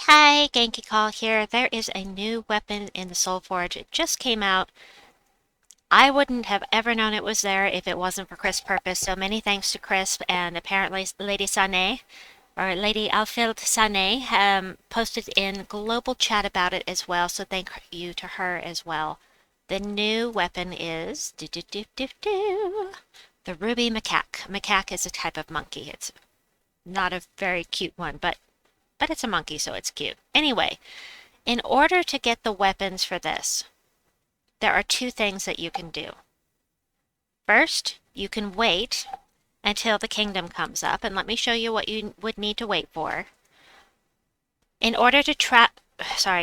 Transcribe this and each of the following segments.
Hi, Genki Call here. There is a new weapon in the Soul Forge. It just came out. I wouldn't have ever known it was there if it wasn't for Crisp Purpose, so many thanks to Crisp, and apparently Lady Sane, or Lady Alfild Sane, posted in global chat about it as well, so thank you to her as well. The new weapon is the Ruby Macaque. Macaque is a type of monkey. It's not a very cute one, but it's a monkey, so it's cute. Anyway, in order to get the weapons for this, there are two things that you can do. First, you can wait until the kingdom comes up, and let me show you what you would need to wait for. In order to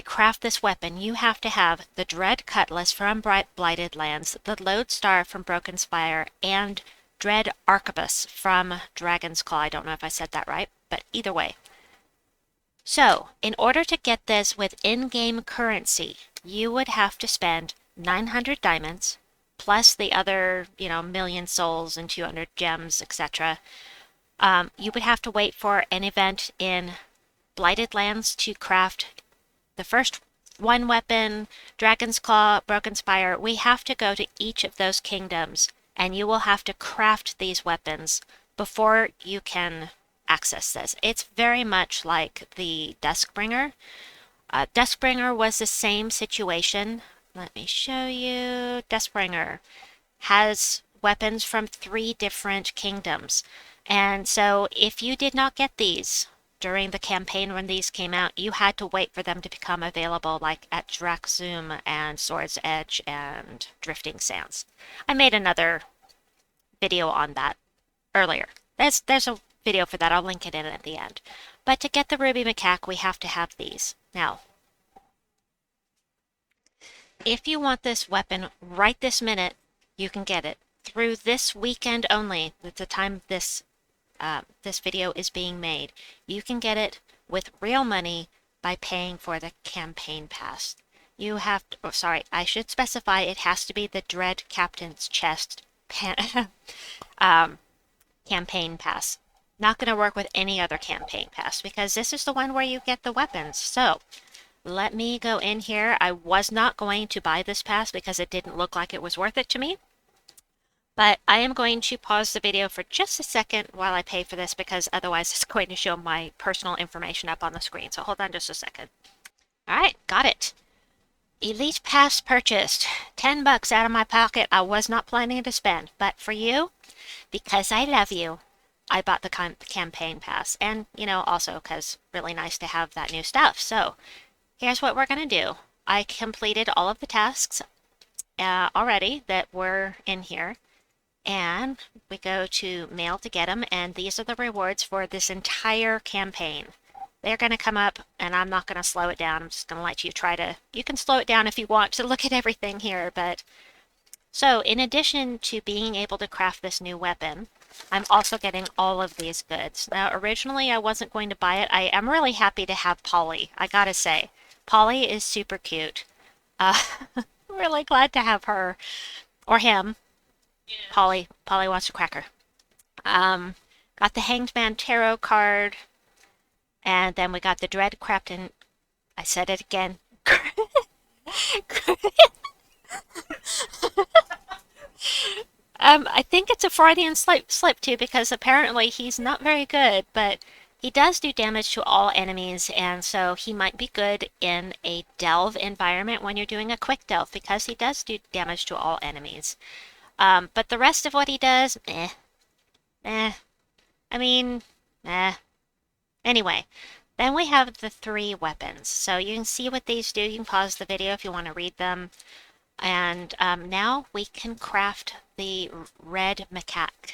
craft this weapon, you have to have the Dread Cutlass from Blighted Lands, the Lodestar from Broken Spire, and Dread Arquebus from Dragon's Claw. I don't know if I said that right, but either way. So, in order to get this with in-game currency, you would have to spend 900 diamonds, plus the other, million souls and 200 gems, etc. You would have to wait for an event in Blighted Lands to craft the first one weapon, Dragon's Claw, Broken Spire. We have to go to each of those kingdoms, and you will have to craft these weapons before you can access this. It's very much like the Duskbringer. Duskbringer was the same situation. Let me show you. Duskbringer has weapons from 3 different kingdoms. And so if you did not get these during the campaign when these came out, you had to wait for them to become available, like at Draxum and Sword's Edge and Drifting Sands. I made another video on that earlier. There's a video for that. I'll link it in at the end. But to get the Ruby Macaque, we have to have these. Now, if you want this weapon right this minute, you can get it through this weekend only. At the time this video is being made, you can get it with real money by paying for the campaign pass. You have to, I should specify it has to be the Dread Captain's Chest campaign pass. Not going to work with any other campaign pass because this is the one where you get the weapons. So let me go in here. I was not going to buy this pass because it didn't look like it was worth it to me. But I am going to pause the video for just a second while I pay for this because otherwise it's going to show my personal information up on the screen. So hold on just a second. All right, got it. Elite Pass purchased. $10 out of my pocket. I was not planning to spend, but for you, because I love you, I bought the campaign pass, and, also because really nice to have that new stuff. So, here's what we're going to do. I completed all of the tasks already that were in here, and we go to mail to get them, and these are the rewards for this entire campaign. They're going to come up, and I'm not going to slow it down. I'm just going to let you you can slow it down if you want to look at everything here, but... So, in addition to being able to craft this new weapon, I'm also getting all of these goods. Now, originally I wasn't going to buy it. I am really happy to have Polly, I gotta say. Polly is super cute. Really glad to have her. Or him. Yeah. Polly wants a cracker. Got the Hanged Man Tarot card. And then we got the Dread Captain. I said it again. I think it's a Freudian slip too, because apparently he's not very good, but he does do damage to all enemies, and so he might be good in a delve environment when you're doing a quick delve, because he does do damage to all enemies. But the rest of what he does, Anyway, then we have the 3 weapons. So you can see what these do. You can pause the video if you want to read them. And now we can craft the red macaque.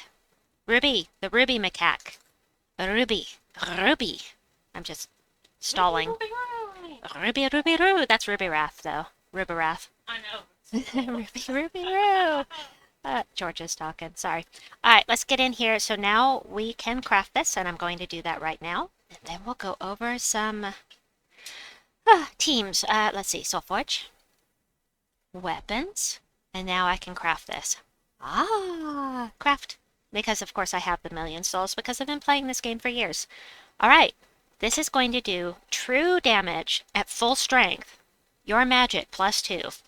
The Ruby Macaque. Ruby. I'm just stalling. Ruby. That's Ruby Wrath, though. Ruby Wrath. I know. Ruby. George is talking. Sorry. All right, let's get in here. So now we can craft this, and I'm going to do that right now. And then we'll go over some teams. Let's see. Soulforge. Weapons. And now I can craft this. Craft. Because, of course, I have the million souls because I've been playing this game for years. All right. This is going to do true damage at full strength. Your magic +2.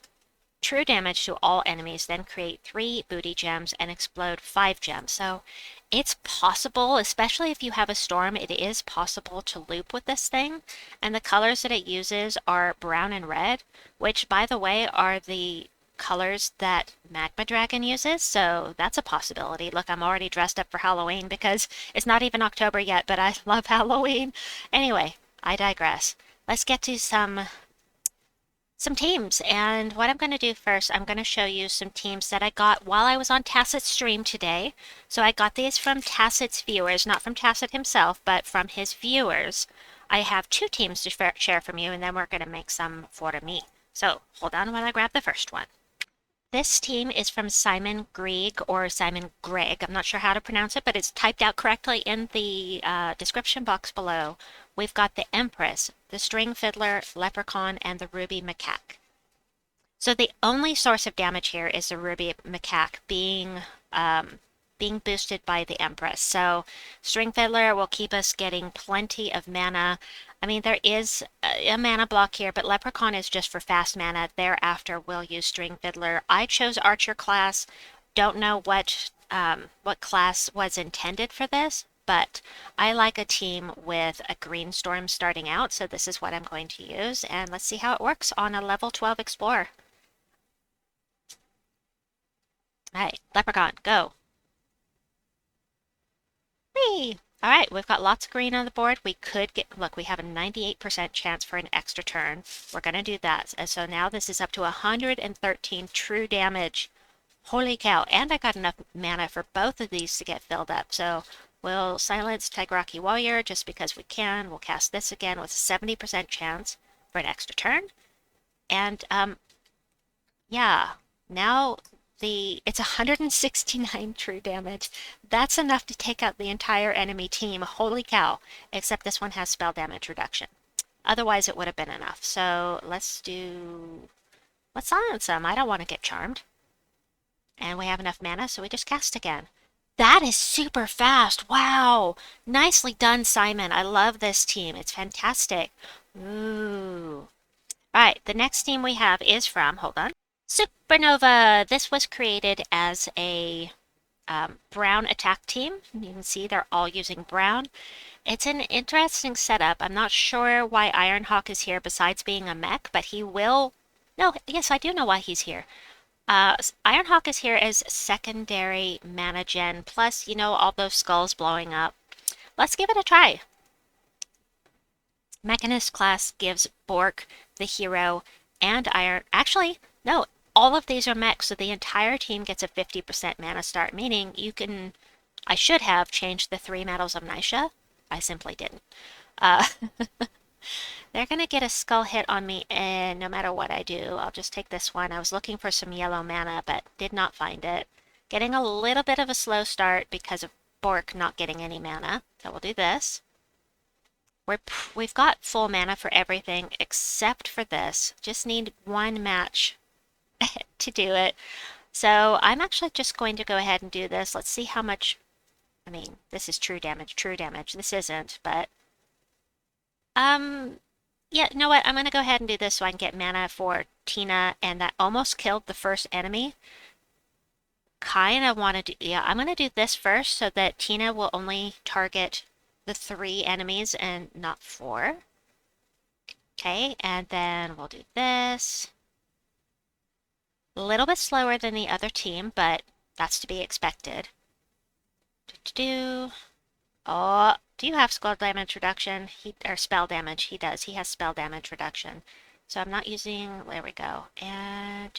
True damage to all enemies, then create 3 booty gems and explode 5 gems. So it's possible, especially if you have a storm, it is possible to loop with this thing. And the colors that it uses are brown and red, which, by the way, are the colors that Magma Dragon uses. So that's a possibility. Look, I'm already dressed up for Halloween because it's not even October yet, but I love Halloween. Anyway, I digress. Let's get to some teams, and what I'm going to do first, I'm going to show you some teams that I got while I was on Tacit's stream today. So I got these from Tacit's viewers, not from Tacit himself, but from his viewers. I have 2 teams to share from you, and then we're going to make some for me. So hold on while I grab the first one. This team is from Simon Greig, or Simon Greig. I'm not sure how to pronounce it, but it's typed out correctly in the description box below. We've got the Empress, the Stringfiddler, Leprechaun, and the Ruby Macaque. So the only source of damage here is the Ruby Macaque being boosted by the Empress. So Stringfiddler will keep us getting plenty of mana. I mean, there is a mana block here, but Leprechaun is just for fast mana. Thereafter, we'll use Stringfiddler. I chose Archer class. Don't know what class was intended for this, but I like a team with a green storm starting out, so this is what I'm going to use. And let's see how it works on a level 12 Explorer. All right, Leprechaun, go. Whee! All right, we've got lots of green on the board. We could get, look, we have a 98% chance for an extra turn. We're going to do that. And so now this is up to 113 true damage. Holy cow. And I got enough mana for both of these to get filled up. So we'll silence Tigeraki Warrior just because we can. We'll cast this again with a 70% chance for an extra turn. And, yeah, now it's 169 true damage. That's enough to take out the entire enemy team. Holy cow. Except this one has spell damage reduction. Otherwise, it would have been enough. So let's silence them. I don't want to get charmed. And we have enough mana, so we just cast again. That is super fast. Wow. Nicely done, Simon. I love this team. It's fantastic. Ooh. All right, the next team we have is from, hold on, Supernova. This was created as a brown attack team. You can see they're all using brown. It's an interesting setup. I'm not sure why Ironhawk is here besides being a mech, but he will... No, yes, I do know why he's here. Ironhawk is here as secondary mana gen, plus, you know, all those skulls blowing up. Let's give it a try. Mechanist class gives Bork, the hero, and Iron... Actually, no, all of these are mechs, so the entire team gets a 50% mana start, meaning you can... I should have changed the 3 Metals of Nisha. I simply didn't. They're going to get a skull hit on me, and no matter what I do, I'll just take this one. I was looking for some yellow mana, but did not find it. Getting a little bit of a slow start because of Bork not getting any mana. So we'll do this. We've got full mana for everything except for this. Just need one match to do it. So I'm actually just going to go ahead and do this. Let's see how much... I mean, this is true damage, true damage. This isn't, but... yeah, you know what? I'm going to go ahead and do this so I can get mana for Tina, and that almost killed the first enemy. Kind of want to do... Yeah, I'm going to do this first so that Tina will only target the 3 enemies and not 4. Okay, and then we'll do this. A little bit slower than the other team, but that's to be expected. Oh, do you have spell damage reduction? Or spell damage. He does. He has spell damage reduction. So I'm not using... There we go. And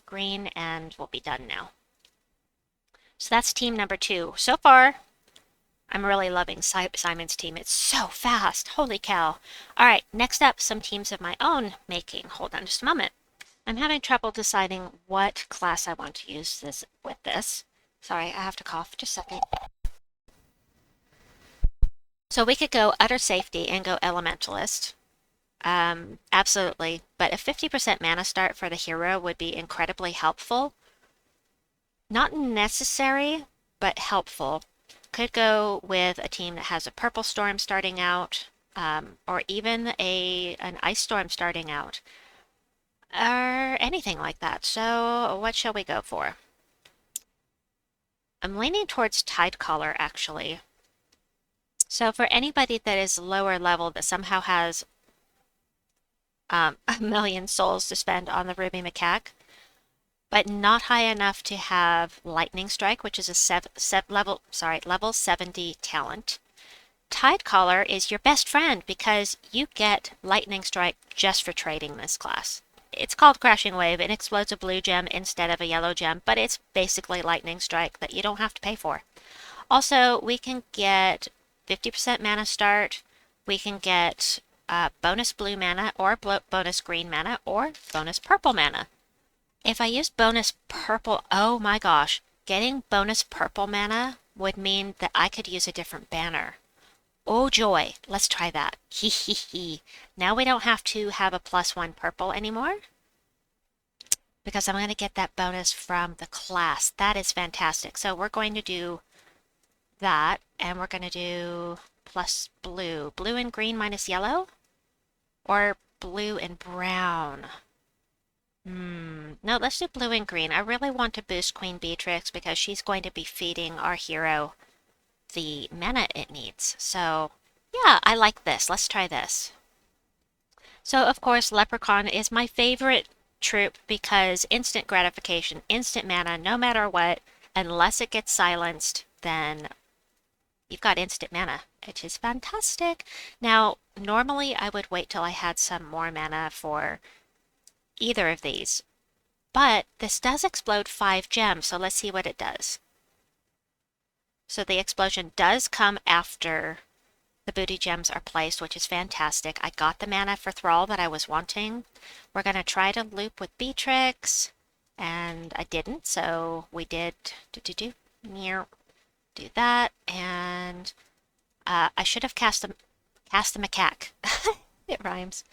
green, and we'll be done now. So that's team number 2. So far, I'm really loving Simon's team. It's so fast. Holy cow. All right, next up, some teams of my own making. Hold on just a moment. I'm having trouble deciding what class I want to use this with this. Sorry, I have to cough. Just a second. So we could go Utter Safety and go Elementalist. Absolutely. But a 50% mana start for the hero would be incredibly helpful. Not necessary, but helpful. could go with a team that has a purple storm starting out, or even an ice storm starting out, or anything like that. So what shall we go for? I'm leaning towards Tidecaller, actually. So for anybody that is lower level that somehow has a million souls to spend on the Ruby Macaque, but not high enough to have Lightning Strike, which is a level 70 talent. Tidecaller is your best friend because you get Lightning Strike just for trading this class. It's called Crashing Wave. It explodes a blue gem instead of a yellow gem, but it's basically Lightning Strike that you don't have to pay for. Also, we can get 50% mana start. We can get bonus blue mana or bonus green mana or bonus purple mana. If I use bonus purple, oh my gosh, getting bonus purple mana would mean that I could use a different banner. Oh joy, let's try that. Hee hee hee. Now we don't have to have a +1 purple anymore because I'm going to get that bonus from the class. That is fantastic. So we're going to do that, and we're going to do plus blue. Blue and green minus yellow? Or blue and brown? No, let's do blue and green. I really want to boost Queen Beetrix because she's going to be feeding our hero the mana it needs. So, yeah, I like this. Let's try this. So, of course, Leprechaun is my favorite troop because instant gratification, instant mana, no matter what, unless it gets silenced, then you've got instant mana, which is fantastic. Now, normally I would wait till I had some more mana for either of these, but this does explode 5 gems, so let's see what it does. So the explosion does come after the booty gems are placed, which is fantastic. I got the mana for Thrall that I was wanting. We're going to try to loop with Beetrix, and I didn't, so we did do that, and I should have cast the Macaque. It rhymes.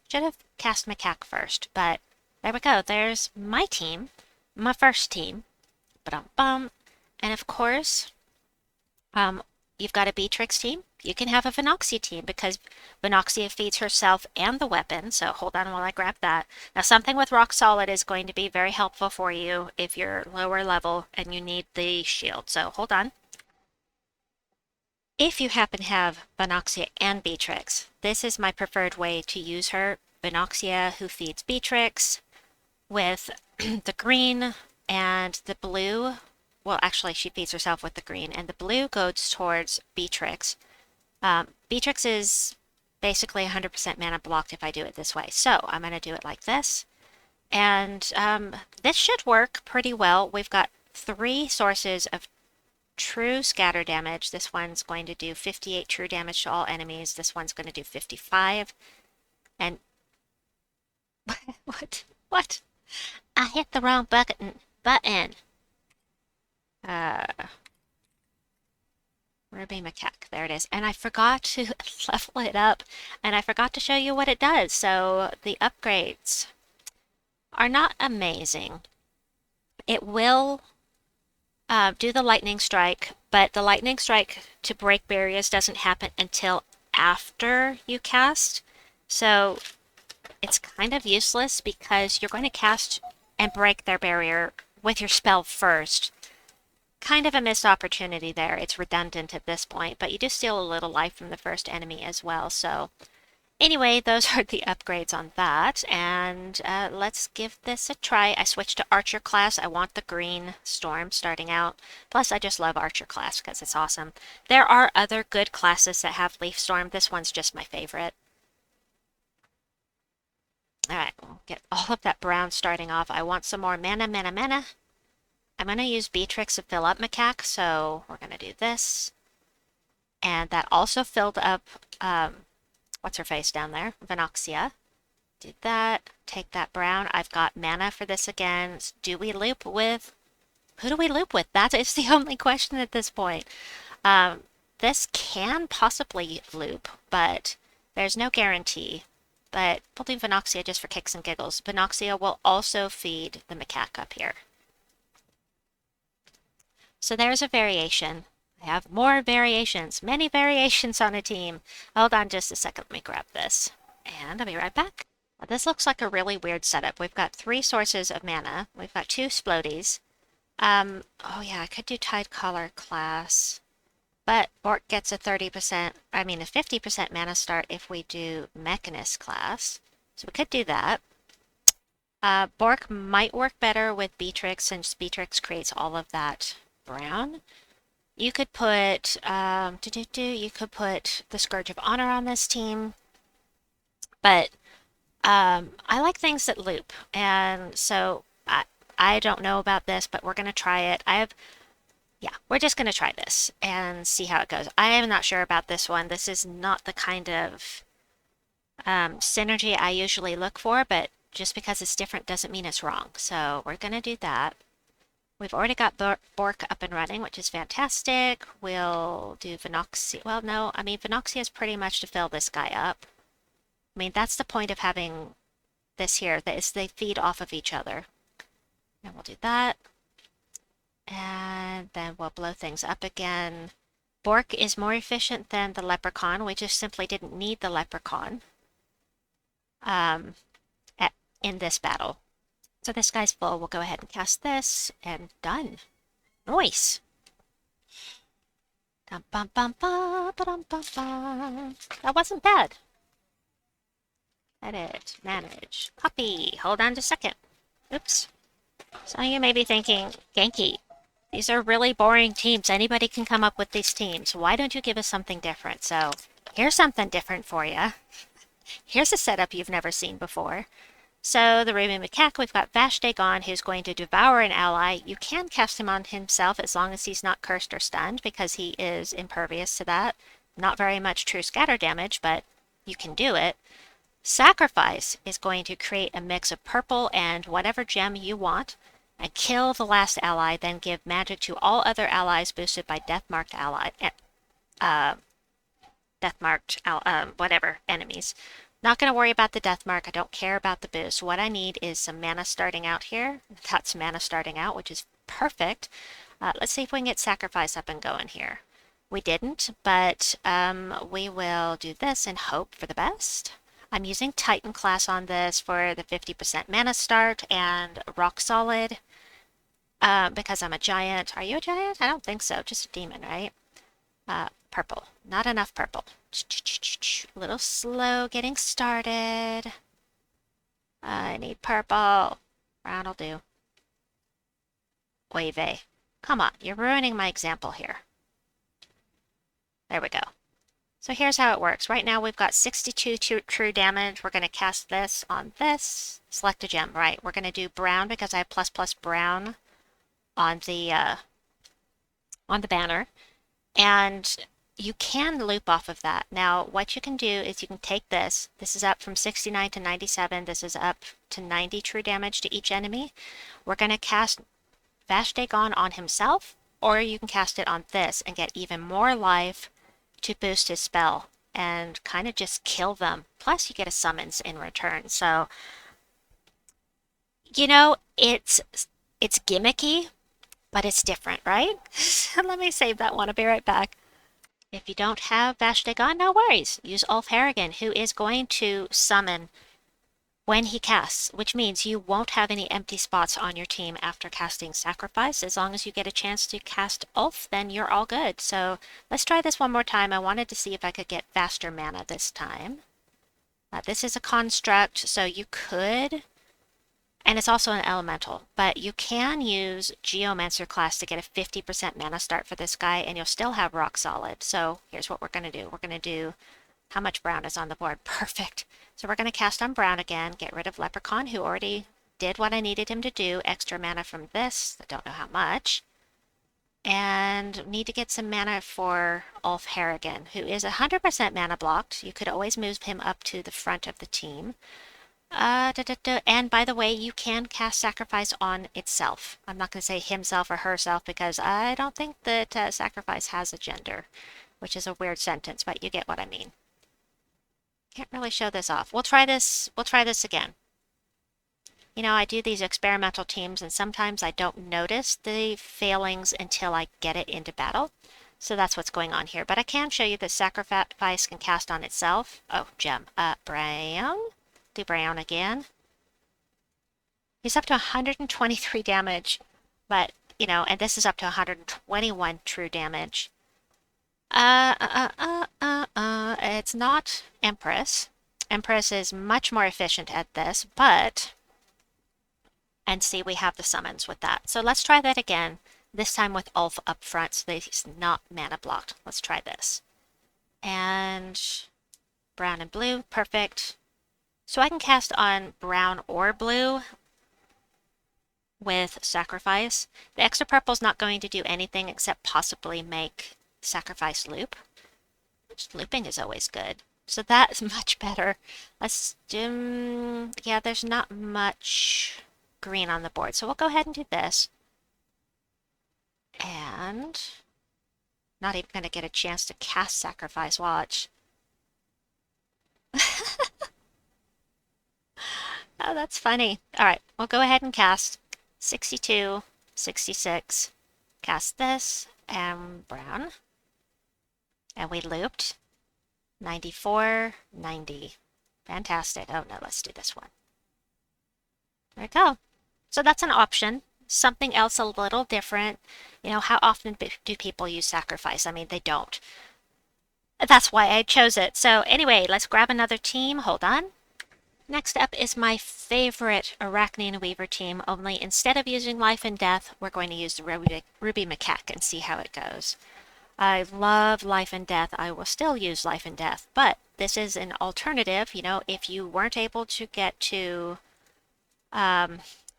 Should have cast Macaque first, but there we go. There's my team, my first team. Ba-dum-bum. And of course, you've got a Beetrix team. You can have a Venoxia team because Venoxia feeds herself and the weapon. So hold on while I grab that. Now something with Rock Solid is going to be very helpful for you if you're lower level and you need the shield. So hold on. If you happen to have Venoxia and Beetrix, this is my preferred way to use her. Venoxia, who feeds Beetrix with the green and the blue. Well, actually, she feeds herself with the green, and the blue goes towards Beetrix. Beetrix is basically 100% mana blocked if I do it this way. So I'm going to do it like this. And this should work pretty well. We've got 3 sources of true scatter damage. This one's going to do 58 true damage to all enemies. This one's going to do 55. And what? I hit the wrong button. Ruby Macaque, there it is. And I forgot to level it up, and I forgot to show you what it does. So the upgrades are not amazing. It will do the lightning strike, but the lightning strike to break barriers doesn't happen until after you cast. So it's kind of useless because you're going to cast and break their barrier with your spell first. Kind of a missed opportunity there. It's redundant at this point, but you do steal a little life from the first enemy as well. So anyway, those are the upgrades on that, and let's give this a try. I switched to Archer class. I want the green storm starting out. Plus, I just love Archer class because it's awesome. There are other good classes that have Leaf Storm. This one's just my favorite. Alright, we'll get all of that brown starting off. I want some more mana. I'm going to use Beetrix to fill up Macaque, so we're going to do this. And that also filled up, what's her face down there? Venoxia. Do that. Take that brown. I've got mana for this again. Do we loop with... Who do we loop with? That is the only question at this point. This can possibly loop, but there's no guarantee. But we'll do Venoxia just for kicks and giggles. Venoxia will also feed the Macaque up here. So there's a variation. I have more variations, many variations on a team. Hold on just a second, let me grab this. And I'll be right back. Now, this looks like a really weird setup. We've got 3 sources of mana. We've got 2 Splodies. Oh yeah, I could do Tide Collar class. But Bork gets a 50% mana start if we do Mechanist class. So we could do that. Bork might work better with Beetrix since Beetrix creates all of that brown. You could put you could put the Scourge of Honor on this team, but I like things that loop, and so I don't know about this, but we're gonna try it. We're just gonna try this and see how it goes. I am not sure about this one. This is not the kind of synergy I usually look for, but just because it's different doesn't mean it's wrong. So we're gonna do that. We've already got Bork up and running, which is fantastic. We'll do Venoxia. Well, no, I mean, Venoxia is pretty much to fill this guy up. I mean, that's the point of having this here, that is they feed off of each other. And we'll do that. And then we'll blow things up again. Bork is more efficient than the Leprechaun. We just simply didn't need the Leprechaun in this battle. So this guy's full. We'll go ahead and cast this, and done. Nice. Dum, bum, bum, bum, ba-dum, bum, bum. That wasn't bad. Edit, manage, copy. Hold on just a second. Oops. So you may be thinking, Genki, these are really boring teams. Anybody can come up with these teams. Why don't you give us something different? So here's something different for you. Here's a setup you've never seen before. So the Ruby Macaque, we've got Vash'dagon, who's going to devour an ally. You can cast him on himself as long as he's not cursed or stunned, because he is impervious to that. Not very much true scatter damage, but you can do it. Sacrifice is going to create a mix of purple and whatever gem you want, and kill the last ally, then give magic to all other allies boosted by death-marked whatever enemies. Not going to worry about the death mark. I don't care about the boost. What I need is some mana starting out here. That's mana starting out, which is perfect. Let's see if we can get sacrifice up and going here. We didn't, but we will do this and hope for the best. I'm using Titan class on this for the 50% mana start and rock solid because I'm a giant. Are you a giant? I don't think so. Just a demon, right? Purple. Not enough purple. A little slow getting started. I need purple. Brown will do. Oy vey. Come on, you're ruining my example here. There we go. So here's how it works. Right now we've got 62 true damage. We're going to cast this on this. Select a gem. Right, we're going to do brown because I have ++ brown on the banner. And you can loop off of that. Now, what you can do is you can take this. This is up from 69 to 97. This is up to 90 true damage to each enemy. We're going to cast Vash'dagon on himself, or you can cast it on this and get even more life to boost his spell and kind of just kill them. Plus, you get a summons in return. So, you know, it's gimmicky, but it's different, right? Let me save that one. I'll be right back. If you don't have Vash'dagon, no worries. Use Harrigan, who is going to summon when he casts, which means you won't have any empty spots on your team after casting Sacrifice. As long as you get a chance to cast Ulf, then you're all good. So let's try this one more time. I wanted to see if I could get faster mana this time. This is a construct, so you could... And it's also an elemental, but you can use Geomancer class to get a 50% mana start for this guy, and you'll still have rock solid. So here's what we're going to do. We're going to do how much brown is on the board. Perfect. So we're going to cast on brown again, get rid of Leprechaun, who already did what I needed him to do. Extra mana from this. I don't know how much. And need to get some mana for Harrigan, who is 100% mana blocked. You could always move him up to the front of the team. And by the way, you can cast Sacrifice on itself. I'm not going to say himself or herself because I don't think that Sacrifice has a gender, which is a weird sentence, but you get what I mean. Can't really show this off. We'll try this again. You know, I do these experimental teams and sometimes I don't notice the failings until I get it into battle. So that's what's going on here. But I can show you that Sacrifice can cast on itself. Oh, gem. Brown. Do brown again. He's up to 123 damage. But, you know, and this is up to 121 true damage. It's not Empress. Empress is much more efficient at this, but... And see, we have the summons with that. So let's try that again. This time with Ulf up front, so that he's not mana blocked. Let's try this. And brown and blue, perfect. So I can cast on brown or blue with Sacrifice. The extra purple is not going to do anything except possibly make Sacrifice loop. Which looping is always good. So that's much better. Let's do... Yeah, there's not much green on the board. So we'll go ahead and do this. And not even going to get a chance to cast Sacrifice. Watch. Oh, that's funny. All right, we'll go ahead and cast 62, 66. Cast this and brown. And we looped 94, 90. Fantastic. Oh no, let's do this one. There we go. So that's an option. Something else a little different. You know, how often do people use Sacrifice? I mean, they don't. That's why I chose it. So anyway, let's grab another team. Hold on. Next up is my favorite Arachne Weaver team, only instead of using Life and Death, we're going to use the Ruby Macaque and see how it goes. I love Life and Death. I will still use Life and Death, but this is an alternative. You know, if you weren't able to get to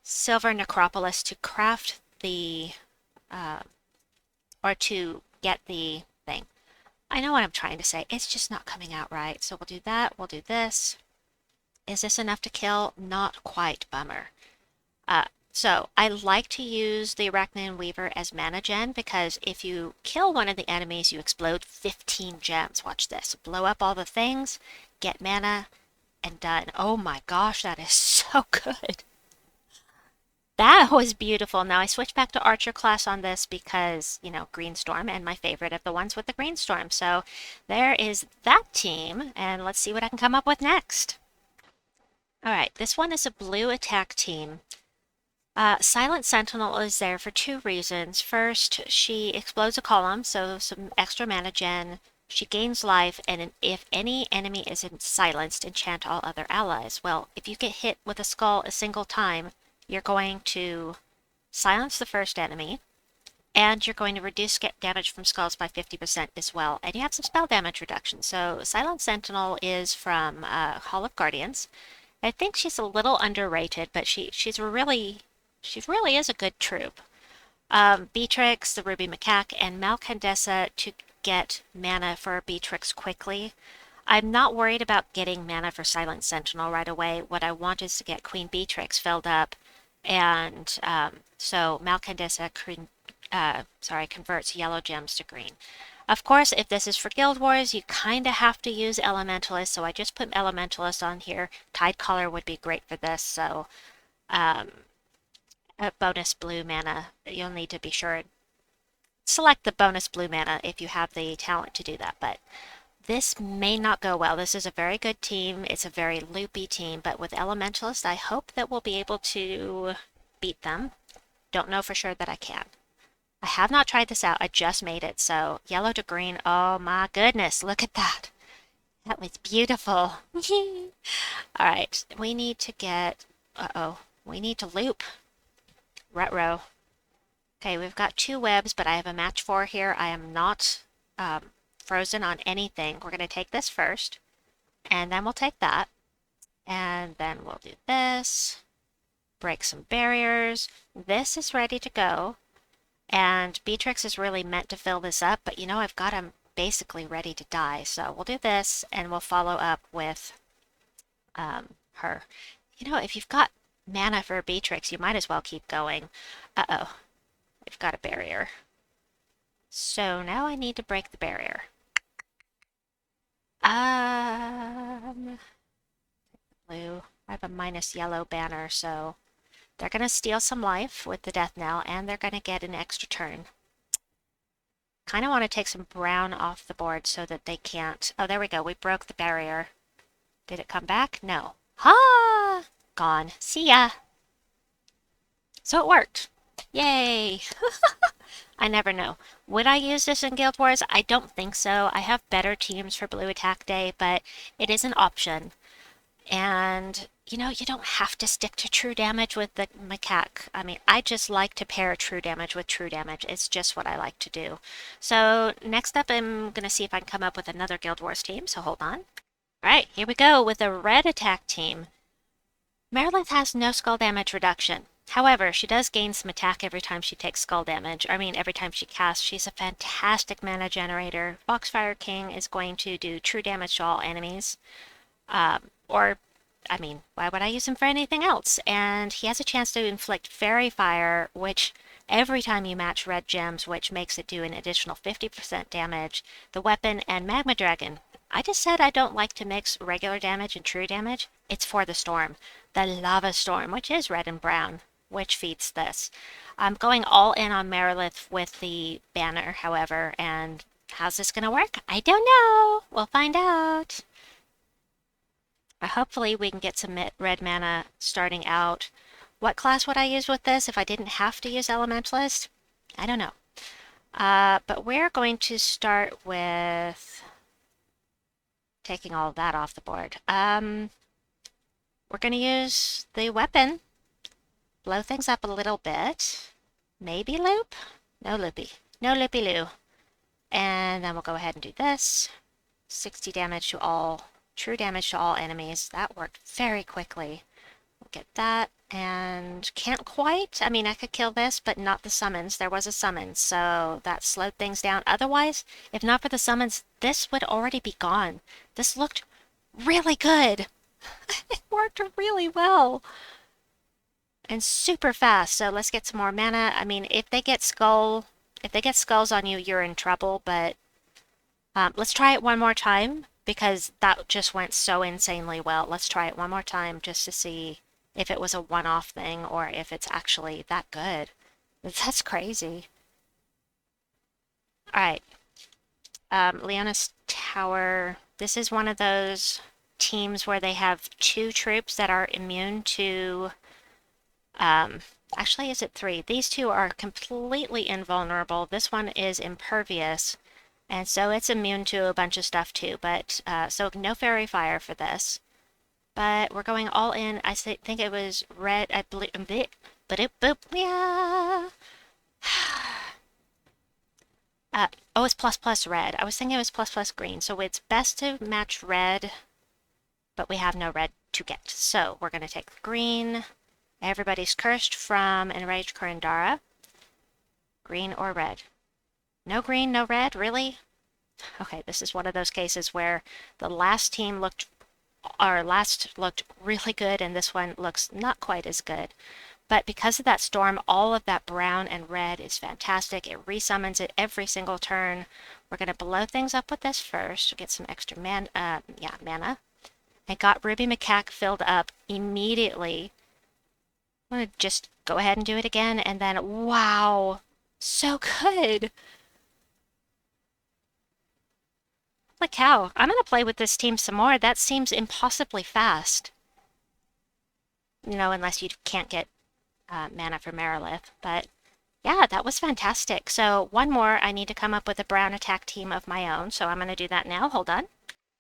Silver Necropolis to craft the, or to get the thing. I know what I'm trying to say. It's just not coming out right. So we'll do that. We'll do this. Is this enough to kill? Not quite. Bummer. So I like to use the Arachne Weaver as mana gen because if you kill one of the enemies, you explode 15 gems. Watch this. Blow up all the things, get mana, and done. Oh my gosh, that is so good. That was beautiful. Now I switched back to Archer class on this because, you know, Greenstorm and my favorite of the ones with the Greenstorm. So there is that team, and let's see what I can come up with next. Alright, this one is a blue attack team. Silent Sentinel is there for two reasons. First, she explodes a column, so some extra mana gen. She gains life, and if any enemy is silenced, enchant all other allies. Well, if you get hit with a skull a single time, you're going to silence the first enemy, and you're going to reduce damage from skulls by 50% as well. And you have some spell damage reduction. So Silent Sentinel is from Hall of Guardians. I think she's a little underrated, but she really is a good troop. Beetrix, the Ruby Macaque, and Mechanist to get mana for Beetrix quickly. I'm not worried about getting mana for Silent Sentinel right away. What I want is to get Queen Beetrix filled up, and so Mechanist converts yellow gems to green. Of course, if this is for Guild Wars, you kind of have to use Elementalist, so I just put Elementalist on here. Tidecaller would be great for this, so a bonus blue mana. You'll need to be sure select the bonus blue mana if you have the talent to do that, but this may not go well. This is a very good team. It's a very loopy team, but with Elementalist, I hope that we'll be able to beat them. Don't know for sure that I can. I have not tried this out. I just made it, so yellow to green. Oh my goodness, look at that. That was beautiful. Alright, we need to get... we need to loop. Retro. Okay, we've got two webs, but I have a match 4 here. I am not frozen on anything. We're going to take this first, and then we'll take that. And then we'll do this. Break some barriers. This is ready to go. And Beetrix is really meant to fill this up, but you know, I've got him basically ready to die. So we'll do this, and we'll follow up with her. You know, if you've got mana for Beetrix, you might as well keep going. Uh-oh. We've got a barrier. So now I need to break the barrier. Blue. I have a minus yellow banner, so they're going to steal some life with the death knell, and they're going to get an extra turn. Kind of want to take some brown off the board so that they can't... Oh, there we go. We broke the barrier. Did it come back? No. Ha! Gone. See ya. So it worked. Yay. I never know. Would I use this in Guild Wars? I don't think so. I have better teams for Blue Attack Day, but it is an option. And, you know, you don't have to stick to true damage with the macaque. I mean, I just like to pair true damage with true damage. It's just what I like to do. So next up, I'm going to see if I can come up with another Guild Wars team, so hold on. All right, here we go with a red attack team. Merilith has no skull damage reduction. However, she does gain some attack every time she takes skull damage. I mean, every time she casts. She's a fantastic mana generator. Foxfire King is going to do true damage to all enemies. Or, I mean, why would I use him for anything else? And he has a chance to inflict Fairy Fire, which every time you match red gems, which makes it do an additional 50% damage. The weapon and Magma Dragon. I just said I don't like to mix regular damage and true damage. It's for the storm. The Lava Storm, which is red and brown, which feats this. I'm going all in on Merilith with the banner, however, and how's this going to work? I don't know. We'll find out. Hopefully we can get some red mana starting out. What class would I use with this if I didn't have to use Elementalist? I don't know. But we're going to start with taking all of that off the board. We're going to use the weapon. Blow things up a little bit. Maybe loop? No loopy. No loopy loo. And then we'll go ahead and do this. 60 damage to all. True damage to all enemies. That worked very quickly. We'll get that. And can't quite. I mean, I could kill this, but not the summons. There was a summons, so that slowed things down. Otherwise, if not for the summons, this would already be gone. This looked really good. It worked really well. And super fast. So let's get some more mana. I mean, if they get skulls on you, you're in trouble, but let's try it one more time because that just went so insanely well. Let's try it one more time just to see if it was a one-off thing or if it's actually that good. That's crazy. All right. Leona's Tower. This is one of those teams where they have 2 troops that are immune to... actually, is it 3? These 2 are completely invulnerable. This one is impervious, and so it's immune to a bunch of stuff too. But so no fairy fire for this. But we're going all in. I think it was red. I believe. But it boop. Yeah. Oh, it's plus red. I was thinking it was plus green. So it's best to match red, but we have no red to get. So we're gonna take the green. Everybody's cursed from Enraged Kurandara. Green or red? No green, no red? Really? Okay, this is one of those cases where the last team looked really good and this one looks not quite as good. But because of that storm, all of that brown and red is fantastic. It resummons it every single turn. We're going to blow things up with this first. Get some extra mana. I got Ruby Macaque filled up immediately. I'm going to just go ahead and do it again, and then, wow, so good. Holy cow, I'm going to play with this team some more. That seems impossibly fast. You know, unless you can't get mana for Merilith. But yeah, that was fantastic. So one more, I need to come up with a brown attack team of my own. So I'm going to do that now. Hold on.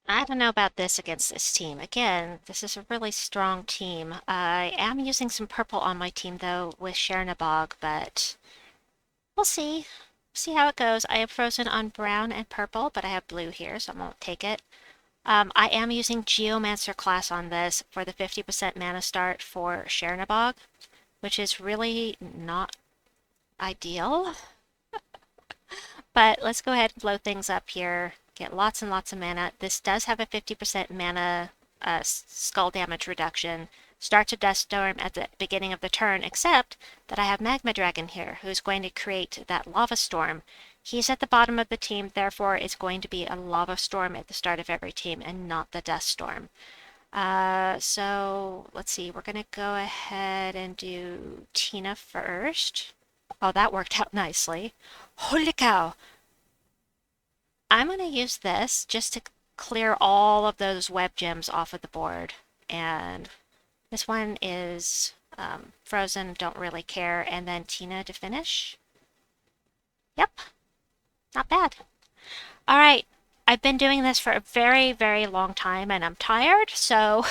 I don't know about this against this team. Again, this is a really strong team. I am using some purple on my team, though, with Chernabog, but we'll see. See how it goes. I have frozen on brown and purple, but I have blue here, so I won't take it. I am using Geomancer class on this for the 50% mana start for Chernabog, which is really not ideal. But let's go ahead and blow things up here. Get lots and lots of mana. This does have a 50% mana skull damage reduction. Starts a Dust Storm at the beginning of the turn, except that I have Magma Dragon here, who's going to create that Lava Storm. He's at the bottom of the team, therefore it's going to be a Lava Storm at the start of every team and not the Dust Storm. So let's see, we're going to go ahead and do Tina first. Oh, that worked out nicely. Holy cow! I'm going to use this just to clear all of those web gems off of the board. And this one is frozen, don't really care. And then Tina to finish. Yep, not bad. All right, I've been doing this for a very, very long time and I'm tired. So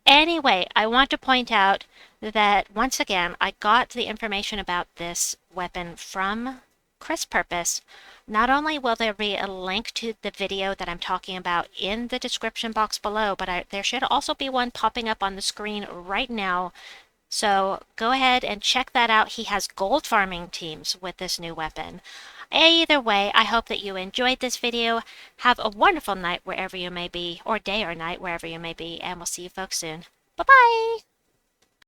anyway, I want to point out that once again, I got the information about this weapon from Chris Purpose. Not only will there be a link to the video that I'm talking about in the description box below, but there should also be one popping up on the screen right now. So go ahead and check that out. He has gold farming teams with this new weapon. Either way, I hope that you enjoyed this video. Have a wonderful night wherever you may be, or day or night wherever you may be, and we'll see you folks soon. Bye-bye!